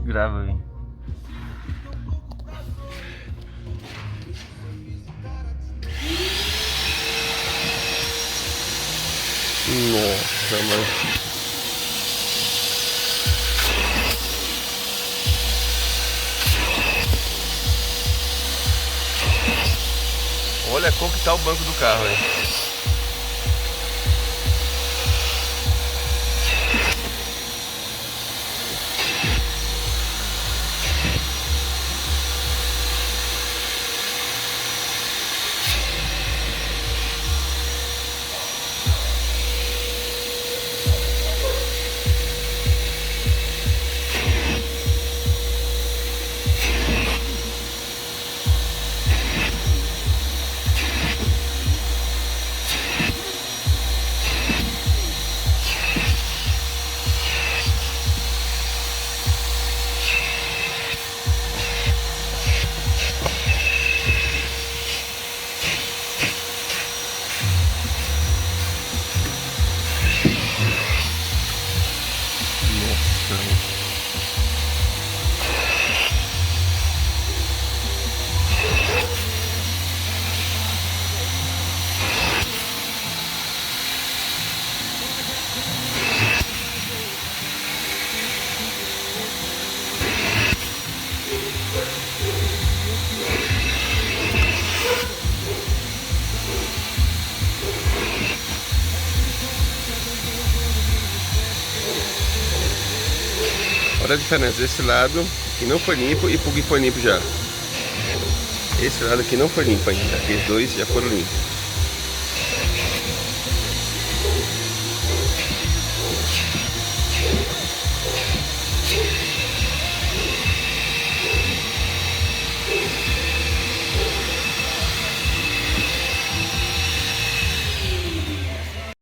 Grava aí. Nossa, mano. Olha como que tá o banco do carro, hein? Olha a diferença, esse lado que não foi limpo e o que foi limpo já. Esse lado aqui não foi limpo ainda, aqueles dois já foram limpos.